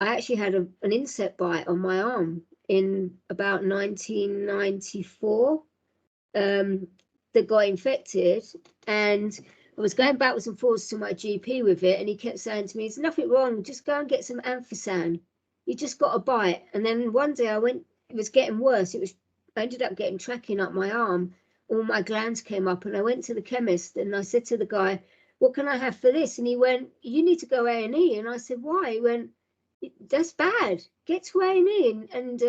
I actually had an insect bite on my arm in about 1994 that got infected, and I was going backwards and forwards to my GP with it, and he kept saying to me, "There's nothing wrong, just go and get some amphosan. You just got a bite." And then one day I went, it was getting worse. I ended up getting tracking up my arm. All my glands came up, and I went to the chemist, and I said to the guy, "What can I have for this?" And he went, "You need to go A&E." And I said, "Why?" He went, "That's bad. Get to A&E," and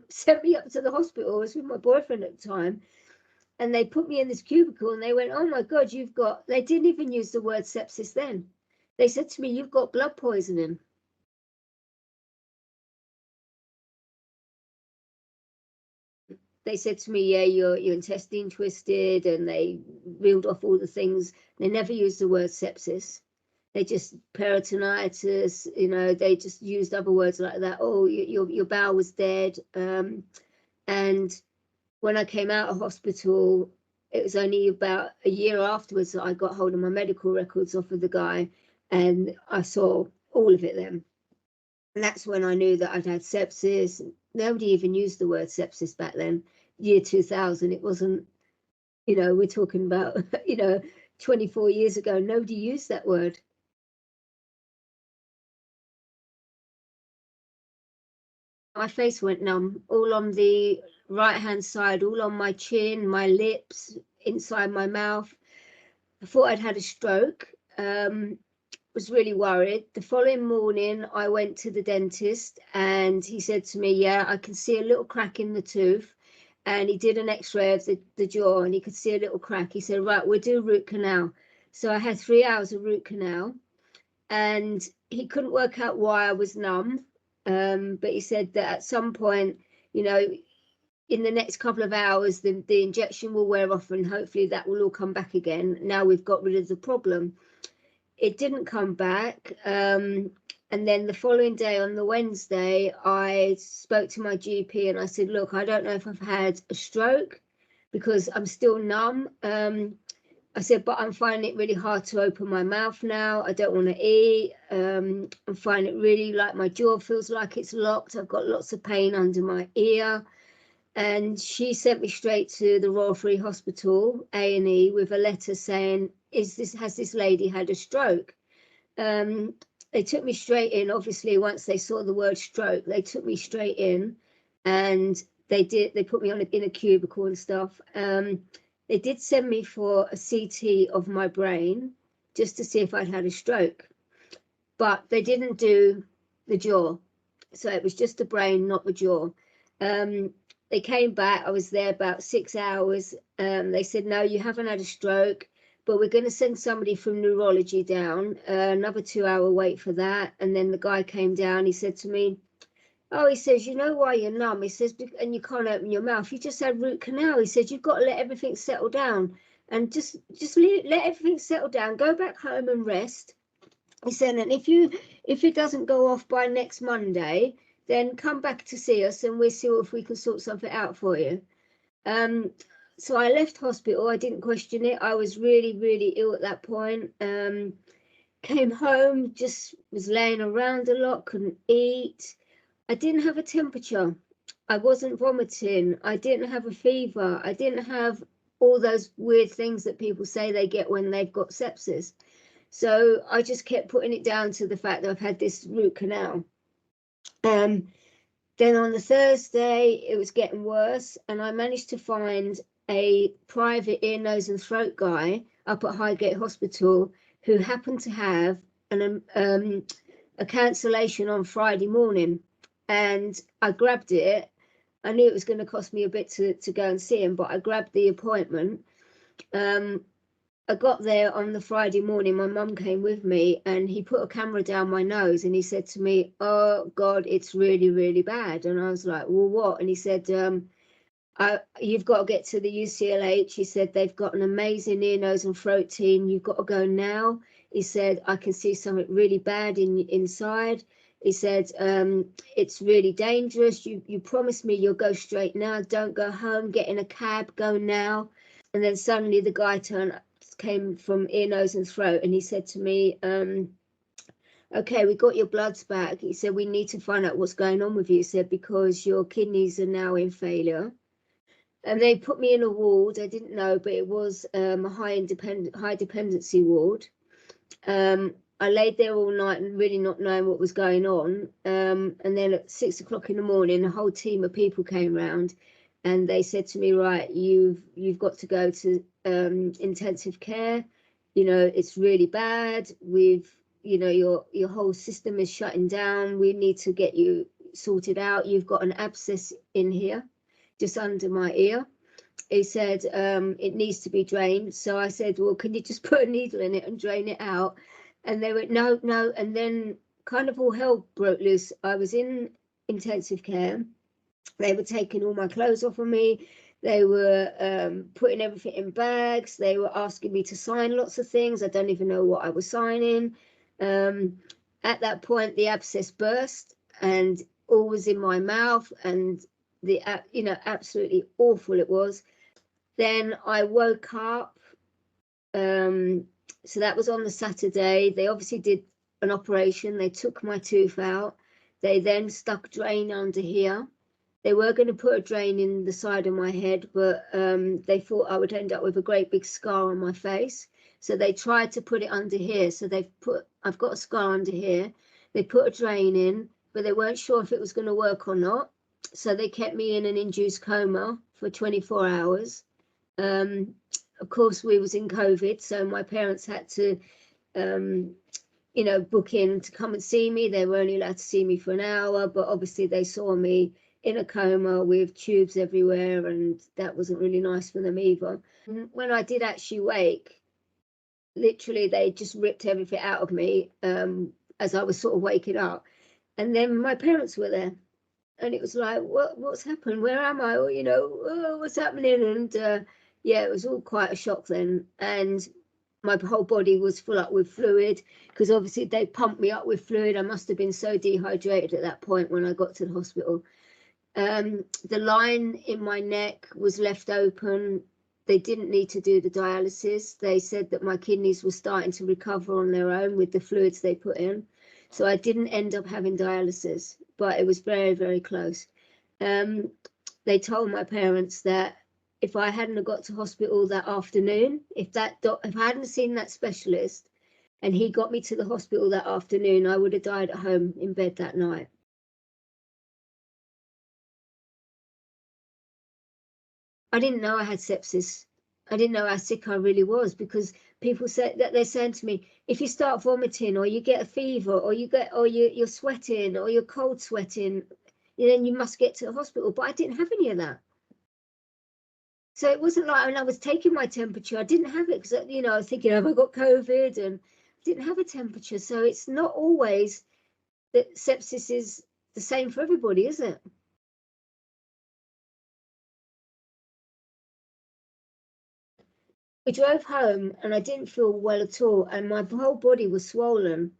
sent me up to the hospital. I was with my boyfriend at the time, and they put me in this cubicle, and they went, "Oh my God, they didn't even use the word sepsis then. They said to me, "You've got blood poisoning." They said to me, "Yeah, your intestine twisted," and they reeled off all the things. They never used the word sepsis. They just peritonitis, they just used other words like that. "Oh, your bowel was dead." And when I came out of hospital, it was only about a year afterwards that I got hold of my medical records off of the guy, and I saw all of it then. And that's when I knew that I'd had sepsis. Nobody even used the word sepsis back then, year 2000. It wasn't, we're talking about, 24 years ago. Nobody used that word. My face went numb, all on the right hand side, all on my chin, my lips, inside my mouth. I thought I'd had a stroke. Was really worried. The following morning, I went to the dentist, and he said to me, "Yeah, I can see a little crack in the tooth." And he did an x-ray of the jaw, and he could see a little crack. He said, "Right, we'll do a root canal." So I had 3 hours of root canal, and he couldn't work out why I was numb. But he said that at some point, in the next couple of hours, the injection will wear off, and hopefully that will all come back again. Now we've got rid of the problem. It didn't come back. And then the following day, on the Wednesday, I spoke to my GP, and I said, "Look, I don't know if I've had a stroke because I'm still numb." I said, "But I'm finding it really hard to open my mouth now. I don't want to eat. I'm finding it really like my jaw feels like it's locked. I've got lots of pain under my ear." And she sent me straight to the Royal Free Hospital, A&E, with a letter saying, has this lady had a stroke? They took me straight in. Obviously, once they saw the word stroke, they took me straight in, and they put me in a cubicle and stuff. They did send me for a CT of my brain just to see if I'd had a stroke, but they didn't do the jaw. So it was just the brain, not the jaw. They came back. I was there about 6 hours. They said, "No, you haven't had a stroke, but we're going to send somebody from neurology down." Another 2-hour wait for that. And then the guy came down. He said to me, "Oh," he says, "you know why you're numb?" He says, "And you can't open your mouth. You just had root canal." He says, "You've got to let everything settle down, and just let everything settle down. Go back home and rest." He said, "And if it doesn't go off by next Monday, then come back to see us, and we'll see if we can sort something out for you." So I left hospital. I didn't question it. I was really, really ill at that point. Came home, just was laying around a lot, couldn't eat. I didn't have a temperature. I wasn't vomiting. I didn't have a fever. I didn't have all those weird things that people say they get when they've got sepsis. So I just kept putting it down to the fact that I've had this root canal. Then on the Thursday, it was getting worse, and I managed to find a private ear, nose and throat guy up at Highgate Hospital who happened to have a cancellation on Friday morning. And I grabbed it. I knew it was going to cost me a bit to go and see him, but I grabbed the appointment. I got there on the Friday morning. My mum came with me, and he put a camera down my nose, and he said to me, "Oh God, it's really, really bad." And I was like, "Well, what?" And he said, "You've got to get to the UCLH." He said, "They've got an amazing ear, nose and throat team. You've got to go now." He said, "I can see something really bad inside." He said, "It's really dangerous. You promised me you'll go straight now. Don't go home. Get in a cab. Go now." And then suddenly the guy came from ear, nose and throat, and he said to me, okay, we got your bloods back. He said, we need to find out what's going on with you. He said, because your kidneys are now in failure. And they put me in a ward. I didn't know, but it was a high dependency ward. I laid there all night and really not knowing what was going on. And then at 6 o'clock in the morning, a whole team of people came round, and they said to me, right, you've got to go to intensive care. You know, it's really bad. You know, your whole system is shutting down. We need to get you sorted out. You've got an abscess in here, just under my ear. He said it needs to be drained. So I said, well, can you just put a needle in it and drain it out? And they went, no, no. And then kind of all hell broke loose. I was in intensive care. They were taking all my clothes off of me. They were putting everything in bags. They were asking me to sign lots of things. I don't even know what I was signing. At that point, the abscess burst and all was in my mouth, and the you know, absolutely awful it was. Then I woke up. So that was on the Saturday. They obviously did an operation. They took my tooth out. They then stuck a drain under here. They were going to put a drain in the side of my head, but they thought I would end up with a great big scar on my face. So they tried to put it under here. So I've got a scar under here. They put a drain in, but they weren't sure if it was going to work or not. So they kept me in an induced coma for 24 hours. Of course, we was in COVID, so my parents had to, you know, book in to come and see me. They were only allowed to see me for an hour, but obviously they saw me in a coma with tubes everywhere, and that wasn't really nice for them either. When I did actually wake, literally they just ripped everything out of me as I was sort of waking up. And then my parents were there, and it was like, what's happened? Where am I? Or, you know, oh, what's happening? And yeah, it was all quite a shock then. And my whole body was full up with fluid, because obviously they pumped me up with fluid. I must have been so dehydrated at that point when I got to the hospital. The line in my neck was left open. They didn't need to do the dialysis. They said that my kidneys were starting to recover on their own with the fluids they put in. So I didn't end up having dialysis, but it was very, very close. They told my parents that if I hadn't got to hospital that afternoon, if I hadn't seen that specialist and he got me to the hospital that afternoon, I would have died at home in bed that night. I didn't know I had sepsis. I didn't know how sick I really was, because people said that they're saying to me, if you start vomiting or you get a fever or you're sweating or you're cold sweating, then you must get to the hospital. But I didn't have any of that. So it wasn't like when I was taking my temperature, I didn't have it because, you know, I was thinking, have I got COVID? And I didn't have a temperature. So it's not always that sepsis is the same for everybody, is it? We drove home and I didn't feel well at all, and my whole body was swollen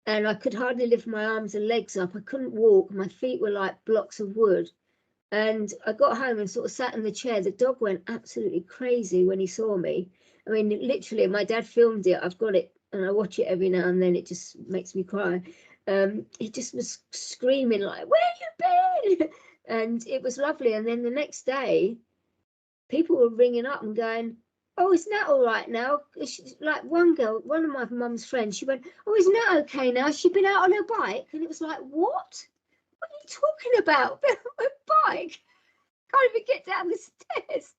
and I could hardly lift my arms and legs up. I couldn't walk. My feet were like blocks of wood. And I got home and sort of sat in the chair. The dog went absolutely crazy when he saw me. I mean, literally, my dad filmed it. I've got it and I watch it every now and then. It just makes me cry. He just was screaming like, where you been? And it was lovely. And then the next day, people were ringing up and going, oh, isn't that all right now? Like one girl, one of my mum's friends, she went, oh, isn't that okay now? She'd been out on her bike. And it was like, what? What are you talking about? Been on a bike? Can't even get down the stairs.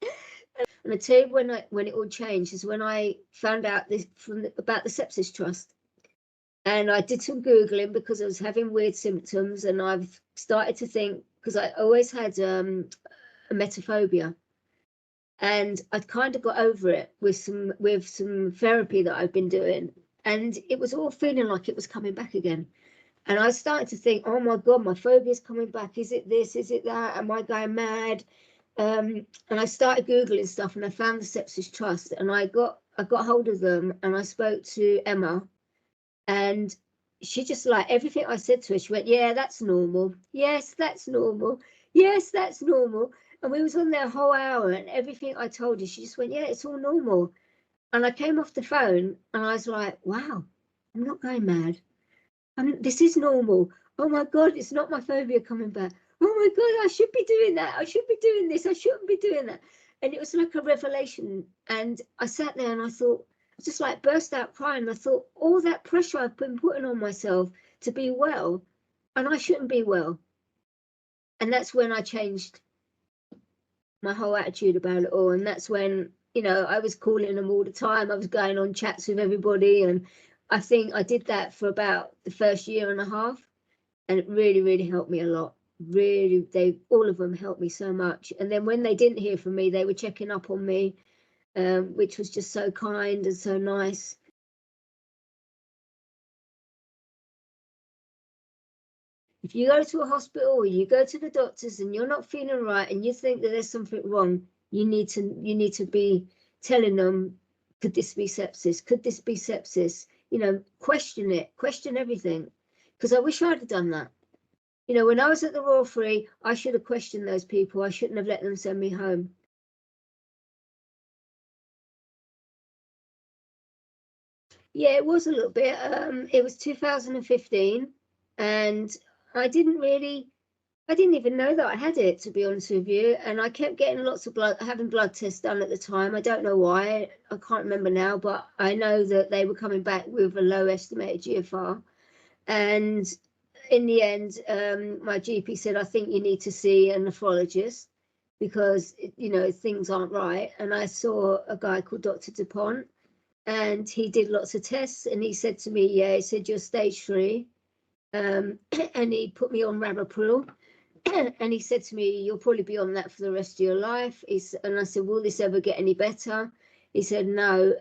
And I tell you when it all changed is when I found out about the Sepsis Trust. And I did some Googling because I was having weird symptoms, and I've started to think, because I always had a emetophobia. And I'd kind of got over it with some therapy that I've been doing, and it was all feeling like it was coming back again. And I started to think, oh my God, my phobia's coming back. Is it this? Is it that? Am I going mad? And I started Googling stuff, and I found the Sepsis Trust, and I got hold of them, and I spoke to Emma, and she just, like, everything I said to her, she went, yeah, that's normal. Yes, that's normal. Yes, that's normal. And we was on there a whole hour, and everything I told her, she just went, yeah, it's all normal. And I came off the phone and I was like, wow, I'm not going mad. this is normal. Oh my God, it's not my phobia coming back. Oh my God, I should be doing that. I should be doing this. I shouldn't be doing that. And it was like a revelation. And I sat there and I thought, I just like burst out crying. I thought, all that pressure I've been putting on myself to be well, and I shouldn't be well. And that's when I changed my whole attitude about it all. And that's when, you know, I was calling them all the time. I was going on chats with everybody. And I think I did that for about the first year and a half. And it really, really helped me a lot. Really, all of them helped me so much. And then when they didn't hear from me, they were checking up on me, which was just so kind and so nice. If you go to a hospital or you go to the doctors and you're not feeling right and you think that there's something wrong, you need to be telling them, could this be sepsis? Could this be sepsis? You know, question it, question everything. Because I wish I'd have done that. You know, when I was at the Royal Free, I should have questioned those people. I shouldn't have let them send me home. Yeah, it was a little bit. It was 2015, and I didn't even know that I had it, to be honest with you. And I kept getting lots of having blood tests done at the time. I don't know why. I can't remember now, but I know that they were coming back with a low estimated GFR. And in the end, my GP said, I think you need to see a nephrologist because, you know, things aren't right. And I saw a guy called Dr. DuPont, and he did lots of tests. And he said to me, yeah, he said, you're stage 3. And he put me on Ramipril. And he said to me, you'll probably be on that for the rest of your life. And I said, will this ever get any better? He said, no.